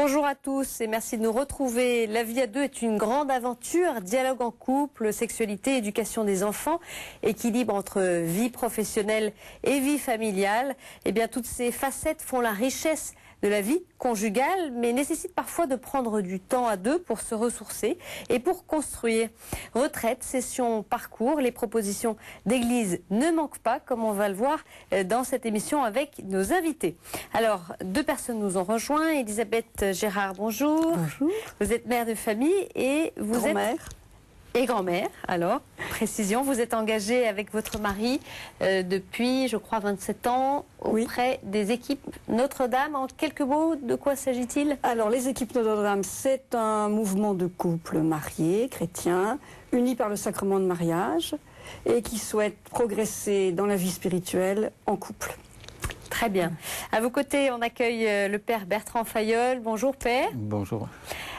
Bonjour à tous et merci de nous retrouver. La vie à deux est une grande aventure, dialogue en couple, sexualité, éducation des enfants, équilibre entre vie professionnelle et vie familiale. Eh bien, toutes ces facettes font la richesse de la vie conjugale, mais nécessitent parfois de prendre du temps à deux pour se ressourcer et pour construire. Retraite, session, parcours, les propositions d'église ne manquent pas, comme on va le voir dans cette émission avec nos invités. Alors, deux personnes nous ont rejoints. Elisabeth Gérard, bonjour. Bonjour. Vous êtes mère de famille et vous êtes... Grand-mère. Et grand-mère, alors, précision, vous êtes engagée avec votre mari depuis, je crois, 27 ans auprès des équipes Notre-Dame. En quelques mots, de quoi s'agit-il? Alors, les équipes Notre-Dame, c'est un mouvement de couples mariés, chrétiens, unis par le sacrement de mariage et qui souhaitent progresser dans la vie spirituelle en couple. Très bien. À vos côtés, on accueille le père Bertrand Fayolle. Bonjour, père. Bonjour.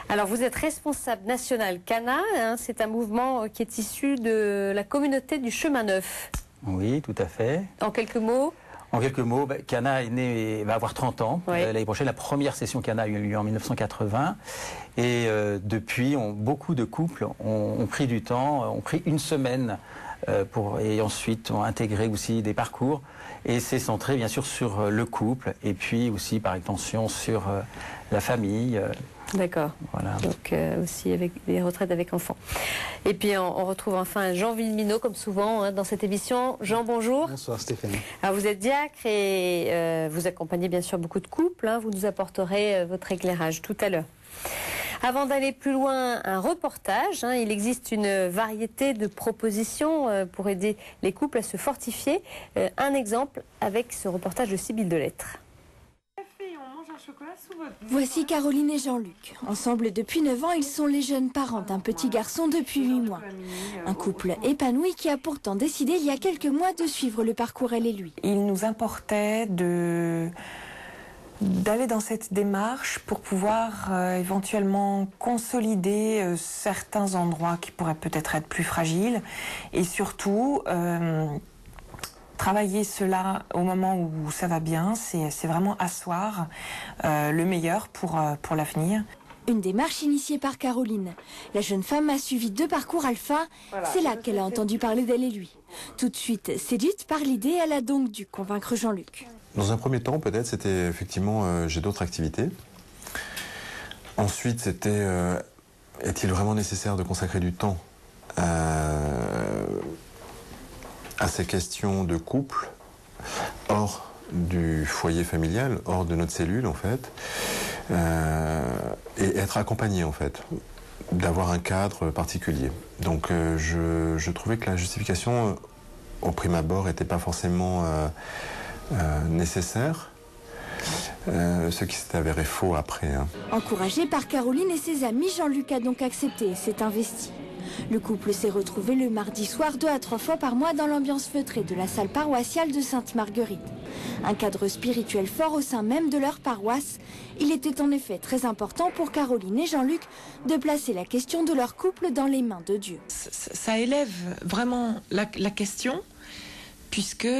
Alors, vous êtes responsable national Cana. C'est un mouvement qui est issu de la communauté du Chemin Neuf. Oui, tout à fait. En quelques mots? En quelques mots, Cana est né, va avoir 30 ans. Oui. L'année prochaine, la première session Cana a eu lieu en 1980. Et depuis, beaucoup de couples ont pris du temps, ont pris une semaine et ensuite ont intégré aussi des parcours. Et c'est centré bien sûr sur le couple et puis aussi par extension sur la famille. D'accord. Voilà. Donc aussi avec des retraites avec enfants. Et puis on retrouve enfin Jean Villeminot comme souvent dans cette émission. Jean, bonjour. Bonsoir Stéphanie. Alors vous êtes diacre et vous accompagnez bien sûr beaucoup de couples. Vous nous apporterez votre éclairage tout à l'heure. Avant d'aller plus loin, un reportage. Il existe une variété de propositions pour aider les couples à se fortifier. Un exemple avec ce reportage de Sibylle Delettre. Voici Caroline et Jean-Luc. Ensemble depuis 9 ans, ils sont les jeunes parents d'un petit garçon depuis 8 mois. Un couple épanoui qui a pourtant décidé il y a quelques mois de suivre le parcours Elle et lui. Il nous importait d'aller dans cette démarche pour pouvoir éventuellement consolider certains endroits qui pourraient peut-être être plus fragiles et surtout travailler cela au moment où ça va bien, c'est vraiment asseoir le meilleur pour l'avenir. Une démarche initiée par Caroline. La jeune femme a suivi 2 parcours alpha. C'est là qu'elle a entendu parler d'elle et lui. Tout de suite séduite par l'idée, elle a donc dû convaincre Jean-Luc. Dans un premier temps, peut-être, c'était effectivement, j'ai d'autres activités. Ensuite, c'était, est-il vraiment nécessaire de consacrer du temps à ces questions de couple, hors du foyer familial, hors de notre cellule, en fait, et être accompagné, en fait, d'avoir un cadre particulier. Donc, je trouvais que la justification, au prime abord, n'était pas forcément nécessaire, ce qui s'est avéré faux après. Encouragé par Caroline et ses amis, Jean-Luc a donc accepté et s'est investi. Le couple s'est retrouvé le mardi soir 2 à 3 fois par mois dans l'ambiance feutrée de la salle paroissiale de Sainte-Marguerite. Un cadre spirituel fort au sein même de leur paroisse. Il était en effet très important pour Caroline et Jean-Luc de placer la question de leur couple dans les mains de Dieu. Ça élève vraiment la question puisqu'elle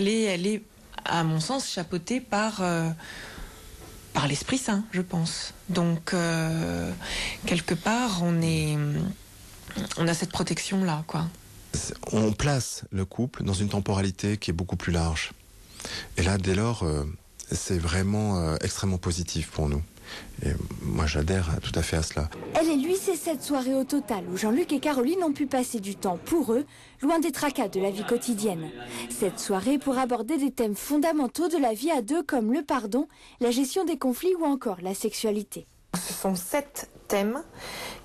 est, à mon sens, chapeautée par l'Esprit Saint, je pense. Donc, quelque part, on a cette protection-là, quoi. On place le couple dans une temporalité qui est beaucoup plus large. Et là, dès lors, c'est vraiment extrêmement positif pour nous. Et moi, j'adhère tout à fait à cela. Elle et lui, c'est 7 soirées au total où Jean-Luc et Caroline ont pu passer du temps pour eux, loin des tracas de la vie quotidienne. 7 soirées pour aborder des thèmes fondamentaux de la vie à deux comme le pardon, la gestion des conflits ou encore la sexualité. Ce sont 7 thèmes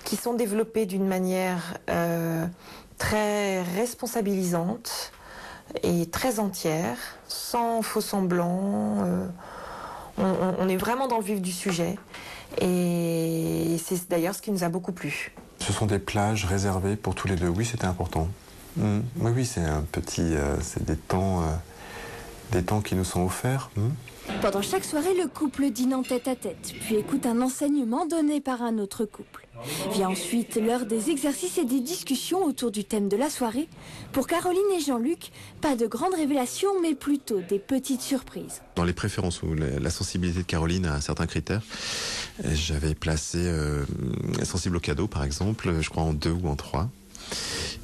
qui sont développés d'une manière très responsabilisante et très entière, sans faux semblants. On est vraiment dans le vif du sujet et c'est d'ailleurs ce qui nous a beaucoup plu. Ce sont des plages réservées pour tous les deux. Oui, c'était important. Oui, c'est un petit, c'est des temps des temps qui nous sont offerts. Pendant chaque soirée, le couple dîne en tête-à-tête, puis écoute un enseignement donné par un autre couple. Vient ensuite l'heure des exercices et des discussions autour du thème de la soirée. Pour Caroline et Jean-Luc, pas de grandes révélations, mais plutôt des petites surprises. Dans les préférences ou la sensibilité de Caroline à certains critères, j'avais placé sensible au cadeau, par exemple, je crois en 2 ou en 3.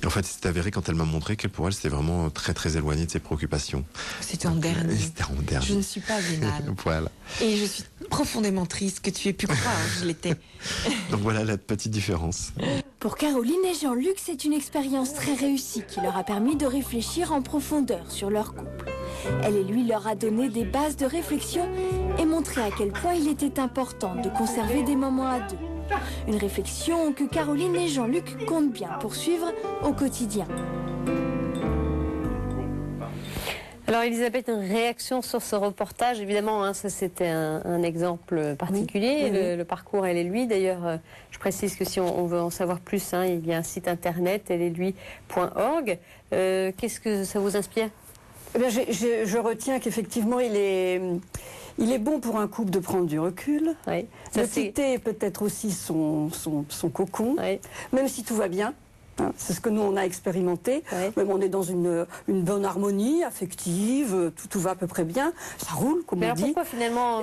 Et en fait, c'est avéré quand elle m'a montré qu'elle, pour elle, c'était vraiment très très éloigné de ses préoccupations. C'était en dernier. C'était en dernier. Je ne suis pas vénale. Voilà. Et je suis profondément triste que tu aies pu croire que je l'étais. Donc voilà la petite différence. Pour Caroline et Jean-Luc, c'est une expérience très réussie qui leur a permis de réfléchir en profondeur sur leur couple. Elle et lui leur a donné des bases de réflexion et montré à quel point il était important de conserver des moments à deux. Une réflexion que Caroline et Jean-Luc comptent bien poursuivre au quotidien. Alors Elisabeth, une réaction sur ce reportage, évidemment, hein, ça c'était un exemple particulier, le parcours Elle et lui. D'ailleurs, je précise que si on veut en savoir plus, hein, il y a un site internet, elleetlui.org. Qu'est-ce que ça vous inspire? Eh bien, je retiens qu'effectivement, il est bon pour un couple de prendre du recul, Oui. de quitter peut-être aussi son cocon, Oui. même si tout va bien. Hein, c'est ce que nous, on a expérimenté. Oui. Même on est dans une bonne harmonie affective, tout va à peu près bien. Ça roule, comme Mais on alors dit. pourquoi finalement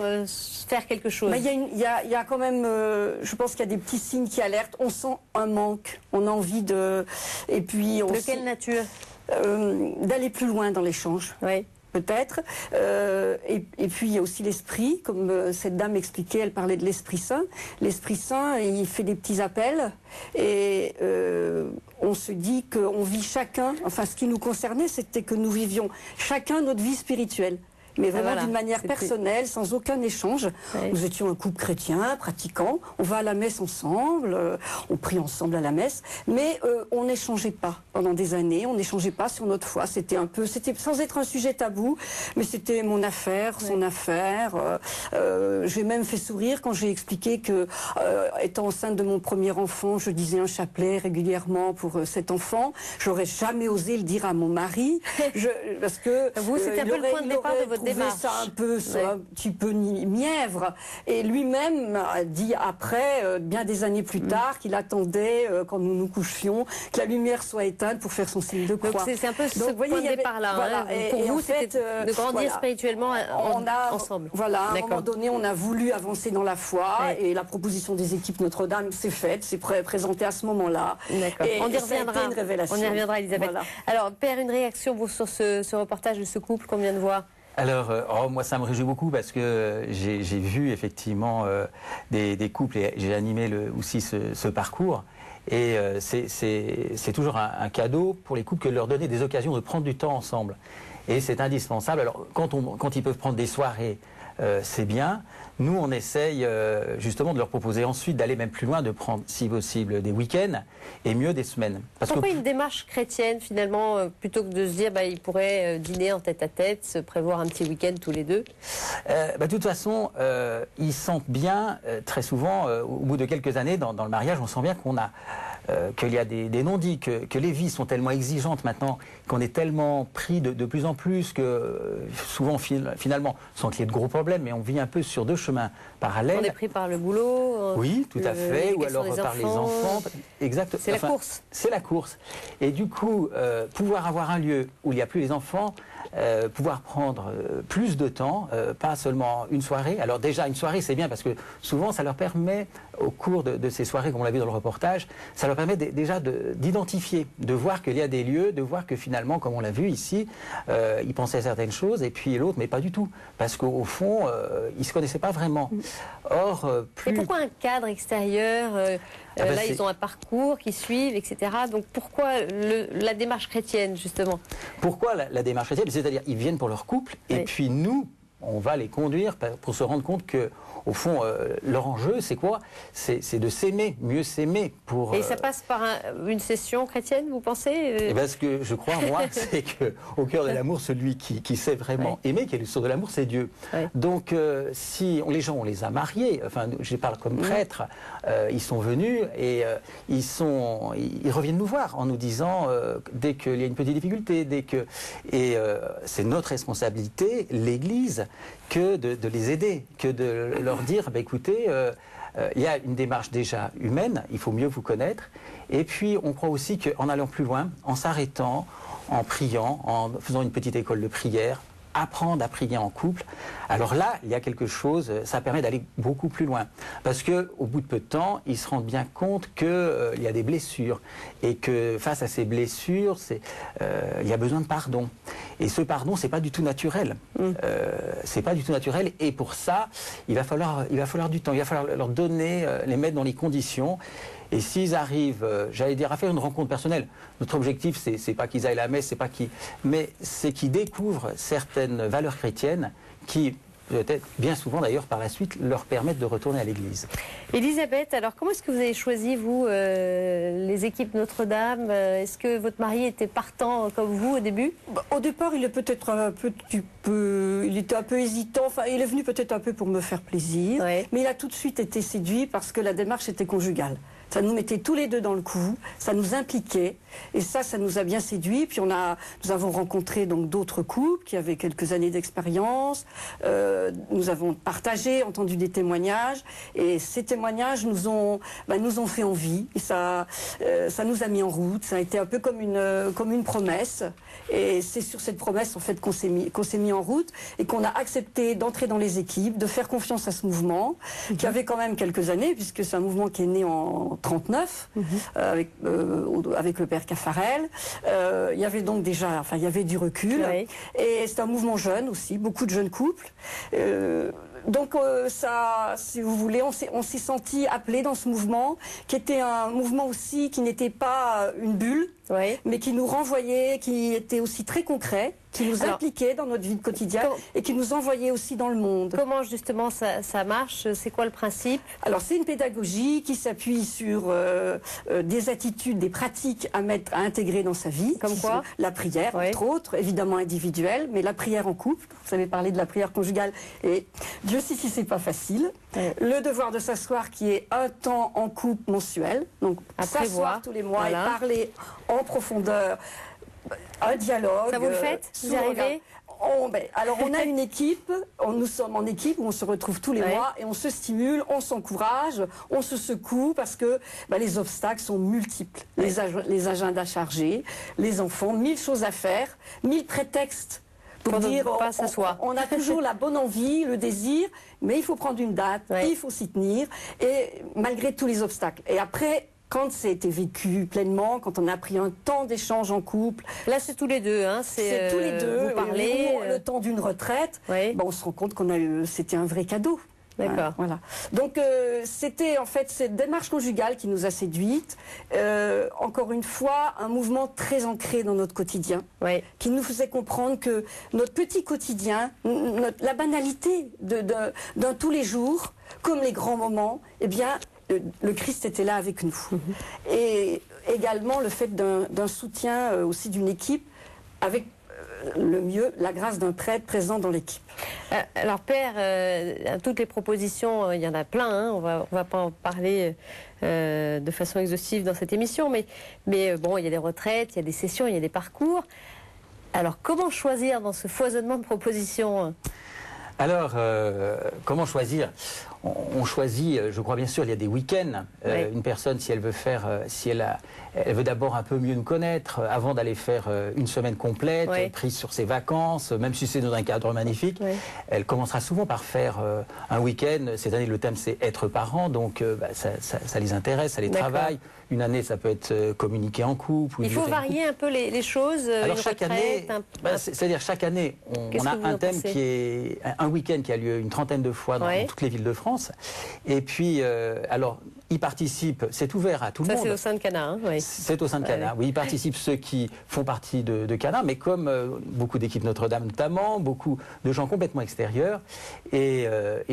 faire quelque chose? Il y a quand même, je pense qu'il y a des petits signes qui alertent. On sent un manque, on a envie de... Et puis De quelle nature? D'aller plus loin dans l'échange. Oui. Peut-être. Et puis il y a aussi l'esprit, comme cette dame expliquait, elle parlait de l'Esprit Saint. L'Esprit Saint, il fait des petits appels et on se dit qu'on vit chacun, enfin ce qui nous concernait, c'était que nous vivions chacun notre vie spirituelle. Mais vraiment voilà, d'une manière personnelle, sans aucun échange. Oui. Nous étions un couple chrétien, pratiquant, on va à la messe ensemble, on prie ensemble à la messe, mais on n'échangeait pas pendant des années, on n'échangeait pas sur notre foi. C'était sans être un sujet tabou, mais c'était mon affaire, son affaire. J'ai même fait sourire quand j'ai expliqué que, étant enceinte de mon premier enfant, je disais un chapelet régulièrement pour cet enfant. J'aurais jamais osé le dire à mon mari, parce que vous, c'était un peu le point de départ de votre démarche. Ça un petit peu mièvre. Et lui-même a dit après, bien des années plus tard, qu'il attendait, quand nous nous couchions, que la lumière soit éteinte pour faire son signe de croix. Donc c'est un peu ce point de départ-là. Voilà, Hein. Pour vous, c'était de grandir spirituellement ensemble. Voilà, à un moment donné, on a voulu avancer dans la foi et la proposition des équipes Notre-Dame s'est faite, s'est présentée à ce moment-là. D'accord. On y reviendra. Une révélation. On y reviendra, Elisabeth. Voilà. Alors, Père, une réaction vous, sur ce reportage de ce couple qu'on vient de voir? Alors, moi, ça me réjouit beaucoup parce que j'ai vu effectivement des couples et j'ai animé aussi ce parcours. Et c'est toujours un cadeau pour les couples que de leur donner des occasions de prendre du temps ensemble. Et c'est indispensable. Alors, quand ils peuvent prendre des soirées, c'est bien. Nous, on essaye justement de leur proposer ensuite d'aller même plus loin, de prendre, si possible, des week-ends et mieux des semaines. Pourquoi une démarche chrétienne, finalement, plutôt que de se dire ils pourraient dîner en tête-à-tête, se prévoir un petit week-end tous les deux? De toute façon, ils sentent bien, très souvent, au bout de quelques années, dans le mariage, on sent bien qu'il y a des non-dits, que les vies sont tellement exigeantes maintenant, qu'on est tellement pris de plus en plus que souvent, finalement, sans qu'il y ait de gros problèmes, mais on vit un peu sur deux chemins parallèles. On est pris par le boulot. Oui, tout à fait, ou alors par les enfants. Exact. C'est la course. C'est la course. Et du coup, pouvoir avoir un lieu où il n'y a plus les enfants, pouvoir prendre plus de temps, pas seulement une soirée. Alors déjà, une soirée, c'est bien parce que souvent, ça leur permet, au cours de ces soirées, comme on l'a vu dans le reportage, ça leur permet déjà d'identifier, de voir qu'il y a des lieux, de voir que finalement, comme on l'a vu ici, ils pensaient à certaines choses et puis l'autre, mais pas du tout. Parce qu'au fond, ils ne se connaissaient pas vraiment. Or, Et pourquoi un cadre extérieur là, ils ont un parcours qui suivent, etc. Donc pourquoi la démarche chrétienne, justement? Pourquoi la démarche chrétienne? C'est-à-dire, ils viennent pour leur couple, et puis nous, on va les conduire pour se rendre compte que, au fond, leur enjeu, c'est quoi? C'est de s'aimer, mieux s'aimer. Et ça passe par une session chrétienne, vous pensez? Eh bien, ce que je crois, moi, c'est qu'au cœur de l'amour, celui qui sait vraiment aimer, qui est le source de l'amour, c'est Dieu. Donc, si les gens, on les a mariés, enfin, je parle comme prêtre, ils sont venus et ils reviennent nous voir en nous disant, dès qu'il y a une petite difficulté, c'est notre responsabilité, l'Église, que de les aider, que de leur dire, bah, écoutez, il y a une démarche déjà humaine, il faut mieux vous connaître. Et puis, on croit aussi qu'en allant plus loin, en s'arrêtant, en priant, en faisant une petite école de prière, apprendre à prier en couple, alors là, il y a quelque chose, ça permet d'aller beaucoup plus loin. Parce qu'au bout de peu de temps, ils se rendent bien compte qu'il y a des blessures et que face à ces blessures, il y a besoin de pardon. Et ce pardon, c'est pas du tout naturel. C'est pas du tout naturel. Et pour ça, il va falloir du temps. Il va falloir leur donner, les mettre dans les conditions. Et s'ils arrivent, j'allais dire, à faire une rencontre personnelle, notre objectif, c'est pas qu'ils aillent à la messe, mais c'est qu'ils découvrent certaines valeurs chrétiennes qui, peut-être bien souvent d'ailleurs par la suite, leur permettent de retourner à l'église. Elisabeth, alors comment est-ce que vous avez choisi, vous, les équipes Notre-Dame? Est-ce que votre mari était partant comme vous au début? Au départ, il est peut-être il était un peu hésitant, enfin il est venu peut-être un peu pour me faire plaisir, mais il a tout de suite été séduit parce que la démarche était conjugale. Ça nous mettait tous les deux dans le coup, ça nous impliquait, et ça nous a bien séduit. Puis nous avons rencontré donc d'autres couples qui avaient quelques années d'expérience. Nous avons partagé, entendu des témoignages, et ces témoignages nous ont fait envie. Et ça nous a mis en route. Ça a été un peu comme une promesse. Et c'est sur cette promesse en fait qu'on s'est mis en route et qu'on a accepté d'entrer dans les équipes, de faire confiance à ce mouvement qui avait quand même quelques années, puisque c'est un mouvement qui est né en 39 avec le père Caffarel. Il y avait donc déjà, il y avait du recul, et c'est un mouvement jeune aussi, beaucoup de jeunes couples. Donc ça, si vous voulez, on s'est senti appelé dans ce mouvement, qui était un mouvement aussi qui n'était pas une bulle, mais qui nous renvoyait, qui était aussi très concret, qui nous impliquait dans notre vie quotidienne et qui nous envoyait aussi dans le monde. Comment justement ça marche? C'est quoi le principe? Alors c'est une pédagogie qui s'appuie sur des attitudes, des pratiques à intégrer dans sa vie. Comme quoi? La prière, entre autres, évidemment individuelle, mais la prière en couple. Vous avez parlé de la prière conjugale, et Dieu sait si c'est pas facile. Le devoir de s'asseoir, qui est un temps en couple mensuel, donc s'asseoir tous les mois et parler en profondeur, un dialogue. Ça vous le faites? Vous y arrivez? Alors on a une équipe, nous sommes en équipe où on se retrouve tous les mois et on se stimule, on s'encourage, on se secoue parce que les obstacles sont multiples. Les agendas chargés, les enfants, 1000 choses à faire, 1000 prétextes pour dire on a toujours la bonne envie, le désir, mais il faut prendre une date, il faut s'y tenir, et malgré tous les obstacles. Et après, quand ça a été vécu pleinement, quand on a pris un temps d'échange en couple... Là, c'est tous les deux, hein, c'est tous les deux. Vous parlez... Le temps d'une retraite, on se rend compte c'était un vrai cadeau. D'accord. Voilà. Donc, c'était en fait cette démarche conjugale qui nous a séduites. Encore une fois, un mouvement très ancré dans notre quotidien, qui nous faisait comprendre que notre petit quotidien, la banalité d'un tous les jours, comme les grands moments, eh bien... Le Christ était là avec nous. Et également le fait d'un soutien aussi d'une équipe avec le mieux, la grâce d'un prêtre présent dans l'équipe. Alors Père, toutes les propositions, il y en a plein, hein, on va pas en parler de façon exhaustive dans cette émission, mais bon, il y a des retraites, il y a des sessions, il y a des parcours. Alors comment choisir dans ce foisonnement de propositions? Alors, comment choisir? On choisit, je crois bien sûr, il y a des week-ends. Une personne, si elle veut faire, elle veut d'abord un peu mieux nous connaître, avant d'aller faire une semaine complète, prise sur ses vacances, même si c'est dans un cadre magnifique, elle commencera souvent par faire un week-end. Cette année, le thème, c'est être parent, donc ça les intéresse, ça les travaille. Une année, ça peut être communiquer en couple. Il faut varier un peu les choses. Alors chaque année, c'est-à-dire chaque année, on a un thème qui est un week-end qui a lieu une trentaine de fois dans toutes les villes de France. France. Et puis, alors, ils participent, c'est ouvert à tout le monde. Ça, c'est au sein de Cana, hein, oui. C'est au sein de Cana, oui. Ils participent ceux qui font partie de Cana, mais comme beaucoup d'équipes Notre-Dame notamment, beaucoup de gens complètement extérieurs, et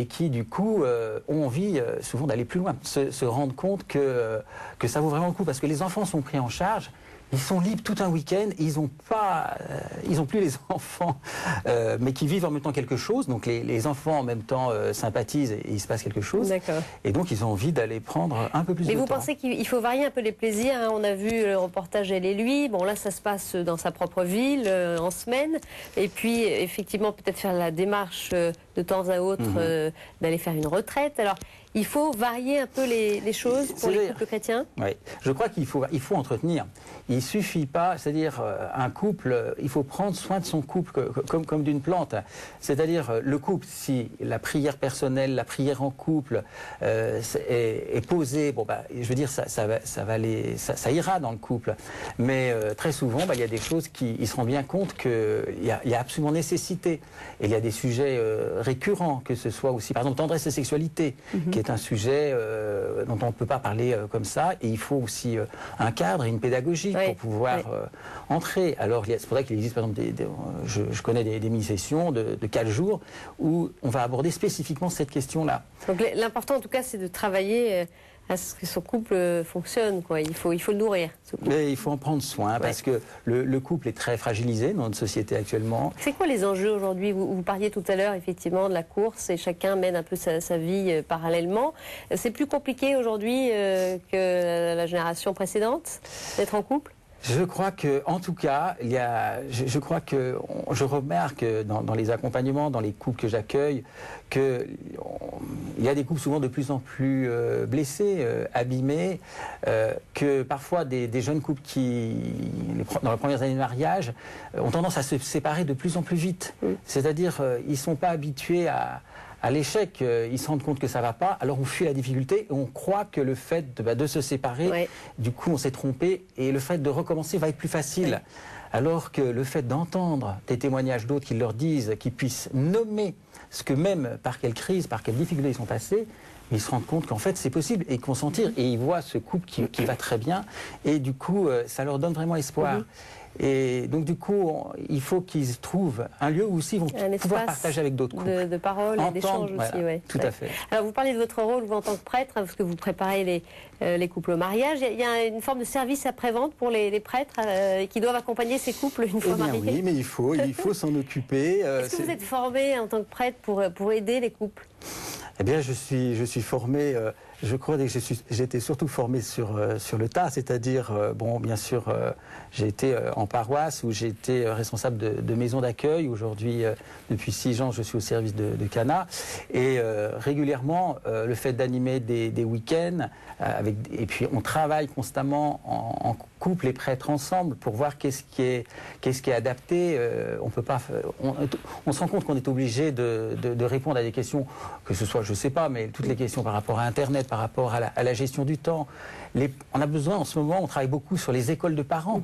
qui, du coup, ont envie souvent d'aller plus loin, se rendre compte que ça vaut vraiment le coup, parce que les enfants sont pris en charge. Ils sont libres tout un week-end, ils n'ont plus les enfants, mais qui vivent en même temps quelque chose. Donc les enfants en même temps sympathisent et il se passe quelque chose. D'accord. Et donc ils ont envie d'aller prendre un peu plus de temps. Mais vous pensez qu'il faut varier un peu les plaisirs, hein? On a vu le reportage Elle et lui. Bon, là, ça se passe dans sa propre ville, en semaine. Et puis, effectivement, peut-être faire la démarche de temps à autre d'aller faire une retraite. Alors, il faut varier un peu les choses pour les couples chrétiens. Oui, je crois qu'il faut entretenir. Il ne suffit pas, c'est-à-dire un couple, il faut prendre soin de son couple comme d'une plante. C'est-à-dire le couple, si la prière personnelle, la prière en couple est posée, bon, bah, je veux dire, ça ira dans le couple. Mais très souvent, bah, il y a des choses ils se rendent bien compte qu'il y a absolument nécessité. Et il y a des sujets récurrents, que ce soit aussi, par exemple, tendresse et sexualité, qui est un sujet dont on ne peut pas parler comme ça. Et il faut aussi un cadre et une pédagogie pour pouvoir entrer. Alors, c'est pour ça qu'il existe, par exemple, je connais des mini-sessions de 4 jours où on va aborder spécifiquement cette question-là. Donc, l'important, en tout cas, c'est de travailler à ce que son couple fonctionne, quoi. Il faut le nourrir, ce couple. Mais il faut en prendre soin, parce que le couple est très fragilisé dans notre société actuellement. C'est quoi les enjeux aujourd'hui? Vous parliez tout à l'heure, effectivement, de la course, et chacun mène un peu sa vie parallèlement. C'est plus compliqué aujourd'hui que la génération précédente d'être en couple? Je crois que, en tout cas, je remarque dans les accompagnements, dans les couples que j'accueille, qu'il y a des couples souvent de plus en plus blessés, abîmés, que parfois des jeunes couples qui, dans les premières années de mariage, ont tendance à se séparer de plus en plus vite. C'est-à-dire, ils ne sont pas habitués à l'échec, ils se rendent compte que ça ne va pas, alors on fuit la difficulté et on croit que le fait de se séparer, du coup on s'est trompé et le fait de recommencer va être plus facile. Alors que le fait d'entendre des témoignages d'autres qui leur disent, qu'ils puissent nommer ce que même par quelle crise, par quelle difficulté ils sont passés, ils se rendent compte qu'en fait c'est possible et consentir. Et ils voient ce couple qui va très bien et du coup ça leur donne vraiment espoir. Et donc du coup, il faut qu'ils trouvent un lieu où aussi ils vont pouvoir partager avec d'autres couples. De parole et d'échange aussi, tout à fait. Alors vous parlez de votre rôle, vous en tant que prêtre, parce que vous préparez les couples au mariage. Il y a une forme de service après-vente pour les prêtres qui doivent accompagner ces couples une fois mariés. Oui, mais il faut s'en occuper. Est-ce que vous êtes formé en tant que prêtre pour aider les couples? Eh bien, je suis formé, je crois que j'ai été surtout formé sur le tas, c'est-à-dire, bon, bien sûr, j'ai été en paroisse où j'ai été responsable de maison d'accueil. Aujourd'hui, depuis 6 ans, je suis au service de Cana. Et régulièrement, le fait d'animer des week-ends, et puis on travaille constamment en couple et prêtres ensemble pour voir qu'est-ce qui est adapté. On se rend compte qu'on est obligé de répondre à des questions, que ce soit, je ne sais pas, mais toutes les questions par rapport à Internet, par rapport à la gestion du temps. On a besoin, en ce moment, on travaille beaucoup sur les écoles de parents.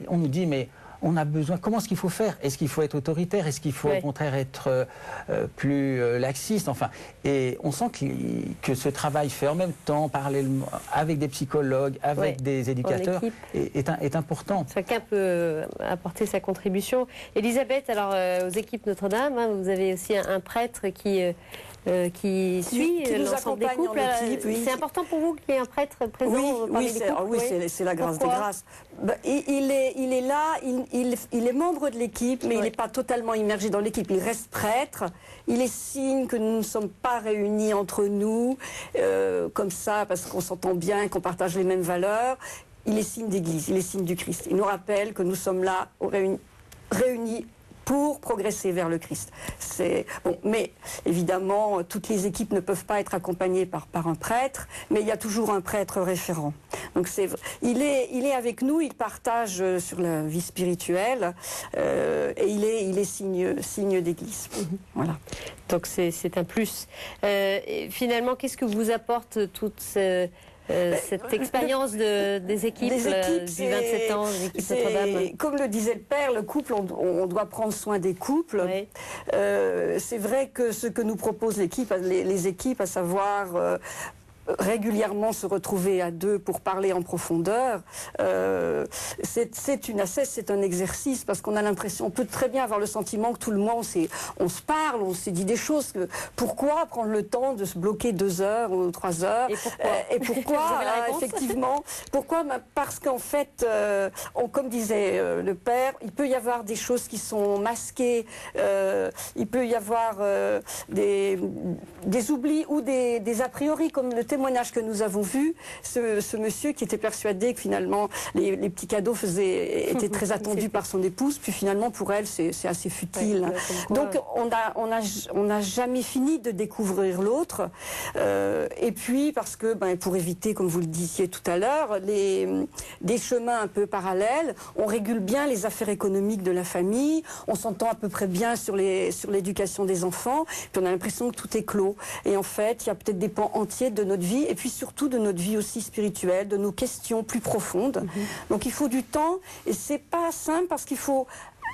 On nous dit, mais on a besoin, comment est-ce qu'il faut faire? Est-ce qu'il faut être autoritaire? Est-ce qu'il faut au contraire être plus laxiste? Enfin, et on sent que ce travail fait en même temps, parallèlement, avec des psychologues, avec des éducateurs, est important. Chacun peut apporter sa contribution. Elisabeth, alors aux équipes Notre-Dame, hein, vous avez aussi un prêtre qui suit l'ensemble des couples. C'est important pour vous qu'il y ait un prêtre présent parmi les couples? Oui, c'est la grâce des grâces. Il est là, il est membre de l'équipe, mais il n'est pas totalement immergé dans l'équipe. Il reste prêtre. Il est signe que nous ne sommes pas réunis entre nous, comme ça, parce qu'on s'entend bien, qu'on partage les mêmes valeurs. Il est signe d'Église, il est signe du Christ. Il nous rappelle que nous sommes là, réunis pour progresser vers le Christ. Bon, mais évidemment, toutes les équipes ne peuvent pas être accompagnées par un prêtre, mais il y a toujours un prêtre référent. Donc il est avec nous, il partage sur la vie spirituelle et il est signe d'église. Voilà. Donc c'est un plus. Et finalement, qu'est-ce que vous apporte toute cette expérience des équipes, du 27 ans, de l'équipe Notre-Dame. Comme le disait le père, le couple, on doit prendre soin des couples. Oui. C'est vrai que ce que nous propose l'équipe, les équipes, à savoir régulièrement se retrouver à deux pour parler en profondeur, c'est une assesse, c'est un exercice, parce qu'on a l'impression, on peut très bien avoir le sentiment que tout le monde, on se parle, on s'est dit des choses. Pourquoi prendre le temps de se bloquer 2 heures ou 3 heures? Et pourquoi Vous avez la réponse? Effectivement. Pourquoi? Parce qu'en fait, comme disait le père, il peut y avoir des choses qui sont masquées, il peut y avoir des oublis ou des a priori, comme le témoignage que nous avons vu, ce monsieur qui était persuadé que finalement les petits cadeaux étaient très attendus par son épouse, puis finalement pour elle c'est assez futile. Ouais, donc on n'a jamais fini de découvrir l'autre, et puis parce que pour éviter, comme vous le disiez tout à l'heure, des chemins un peu parallèles, on régule bien les affaires économiques de la famille, on s'entend à peu près bien sur l'éducation des enfants, puis on a l'impression que tout est clos, et en fait il y a peut-être des pans entiers de notre vie, et puis surtout de notre vie aussi spirituelle, de nos questions plus profondes. Donc il faut du temps, et c'est pas simple parce qu'il faut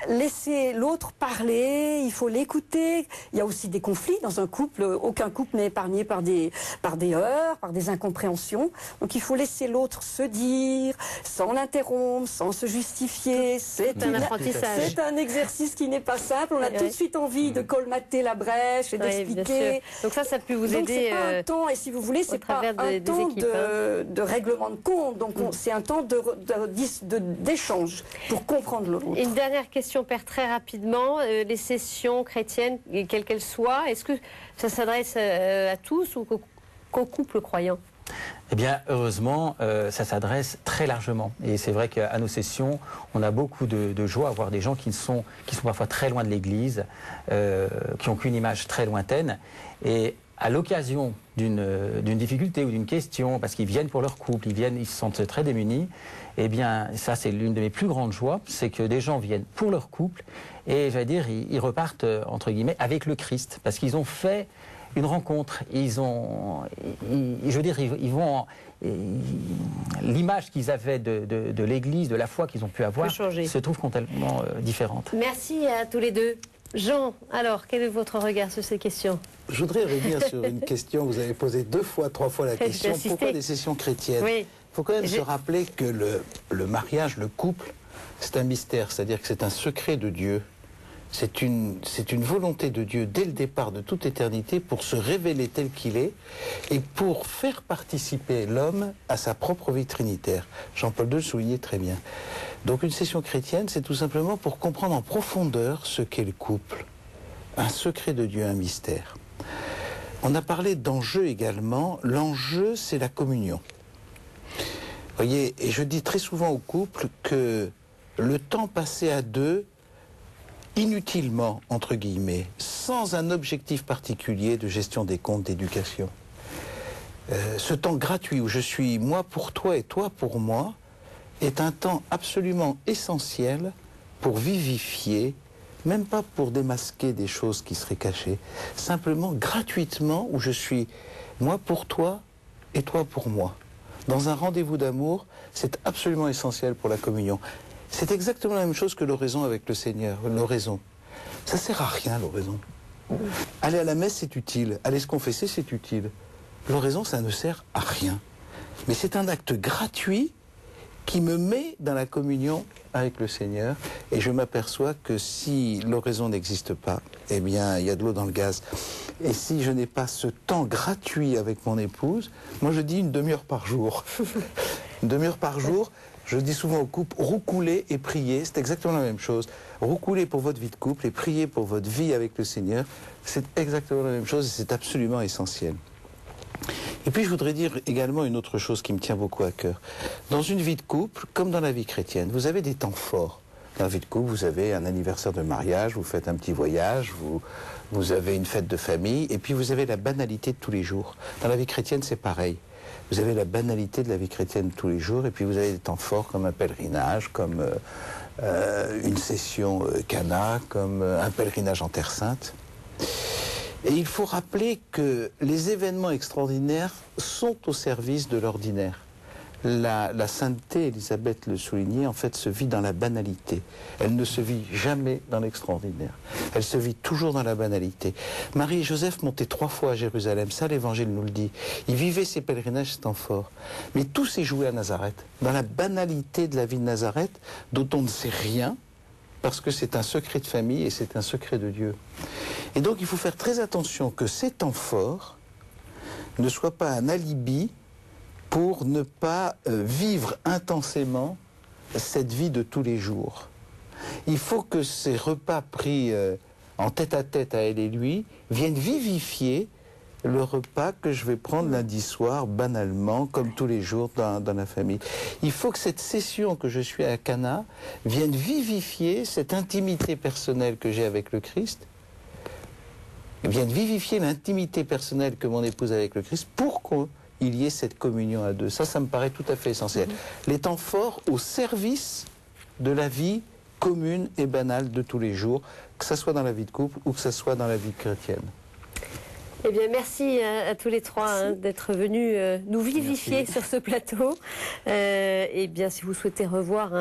laisser l'autre parler, il faut l'écouter. Il y a aussi des conflits dans un couple. Aucun couple n'est épargné par des heurts, par des incompréhensions. Donc il faut laisser l'autre se dire, sans l'interrompre, sans se justifier. C'est un apprentissage. C'est un exercice qui n'est pas simple. On a tout de suite envie de colmater la brèche et d'expliquer. Donc ça peut vous Donc aider. C'est pas un temps, et si vous voulez, c'est pas un temps de règlement de compte. Donc c'est un temps d'échange pour comprendre l'autre. Une dernière question, Père, très rapidement. Les sessions chrétiennes, quelles qu'elles soient, est-ce que ça s'adresse à tous ou qu'aux couples croyants? Eh bien, heureusement, ça s'adresse très largement. Et c'est vrai qu'à nos sessions, on a beaucoup de joie à voir des gens qui sont parfois très loin de l'Église, qui n'ont qu'une image très lointaine. Et à l'occasion d'une difficulté ou d'une question, parce qu'ils viennent pour leur couple, ils se sentent très démunis, eh bien, ça, c'est l'une de mes plus grandes joies, c'est que des gens viennent pour leur couple et, j'allais dire, ils repartent, entre guillemets, avec le Christ, parce qu'ils ont fait une rencontre, l'image qu'ils avaient de l'Église, de la foi qu'ils ont pu avoir, se trouve complètement différente. Merci à tous les deux. Jean, alors, quel est votre regard sur ces questions? Je voudrais revenir sur une question. Vous avez posé 2 fois, 3 fois la question. Pourquoi des sessions chrétiennes? Oui. Il faut quand même se rappeler que le mariage, le couple, c'est un mystère. C'est-à-dire que c'est un secret de Dieu. C'est une volonté de Dieu dès le départ de toute éternité pour se révéler tel qu'il est et pour faire participer l'homme à sa propre vie trinitaire. Jean-Paul II le soulignait très bien. Donc une session chrétienne, c'est tout simplement pour comprendre en profondeur ce qu'est le couple. Un secret de Dieu, un mystère. On a parlé d'enjeu également. L'enjeu, c'est la communion. Vous voyez, et je dis très souvent aux couples que le temps passé à deux, inutilement, entre guillemets, sans un objectif particulier de gestion des comptes, d'éducation, ce temps gratuit où je suis moi pour toi et toi pour moi, est un temps absolument essentiel pour vivifier, même pas pour démasquer des choses qui seraient cachées, simplement gratuitement où je suis moi pour toi et toi pour moi. Dans un rendez-vous d'amour, c'est absolument essentiel pour la communion. C'est exactement la même chose que l'oraison avec le Seigneur, l'oraison. Ça sert à rien, l'oraison. Aller à la messe, c'est utile. Aller se confesser, c'est utile. L'oraison, ça ne sert à rien. Mais c'est un acte gratuit qui me met dans la communion avec le Seigneur. Et je m'aperçois que si l'oraison n'existe pas, eh bien, il y a de l'eau dans le gaz. Et si je n'ai pas ce temps gratuit avec mon épouse, moi je dis une demi-heure par jour. Une demi-heure par jour, je dis souvent aux couples, roucoulez et priez, c'est exactement la même chose. Roucoulez pour votre vie de couple et priez pour votre vie avec le Seigneur, c'est exactement la même chose et c'est absolument essentiel. Et puis je voudrais dire également une autre chose qui me tient beaucoup à cœur. Dans une vie de couple, comme dans la vie chrétienne, vous avez des temps forts. Dans la vie de couple, vous avez un anniversaire de mariage, vous faites un petit voyage, vous avez une fête de famille, et puis vous avez la banalité de tous les jours. Dans la vie chrétienne, c'est pareil. Vous avez la banalité de la vie chrétienne tous les jours, et puis vous avez des temps forts comme un pèlerinage, comme une session Cana, comme un pèlerinage en Terre Sainte. Et il faut rappeler que les événements extraordinaires sont au service de l'ordinaire. La sainteté, Élisabeth le soulignait, en fait se vit dans la banalité. Elle ne se vit jamais dans l'extraordinaire. Elle se vit toujours dans la banalité. Marie et Joseph montaient 3 fois à Jérusalem, ça l'Évangile nous le dit. Ils vivaient ces pèlerinages, ce temps fort. Mais tout s'est joué à Nazareth, dans la banalité de la vie de Nazareth, dont on ne sait rien, parce que c'est un secret de famille et c'est un secret de Dieu. Et donc il faut faire très attention que ces temps forts ne soient pas un alibi pour ne pas vivre intensément cette vie de tous les jours. Il faut que ces repas pris en tête-à-tête à elle et lui viennent vivifier le repas que je vais prendre lundi soir, banalement, comme tous les jours dans la famille. Il faut que cette session que je suis à Cana vienne vivifier cette intimité personnelle que j'ai avec le Christ, vienne vivifier l'intimité personnelle que mon épouse a avec le Christ pour qu'il y ait cette communion à deux. Ça me paraît tout à fait essentiel. Les temps forts au service de la vie commune et banale de tous les jours, que ce soit dans la vie de couple ou que ce soit dans la vie chrétienne. Eh bien, merci à tous les trois d'être venus nous vivifier sur ce plateau. Et bien, si vous souhaitez revoir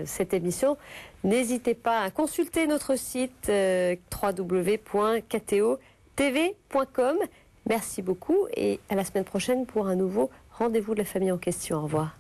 cette émission, n'hésitez pas à consulter notre site www.ktotv.com. Merci beaucoup et à la semaine prochaine pour un nouveau rendez-vous de la famille en question. Au revoir.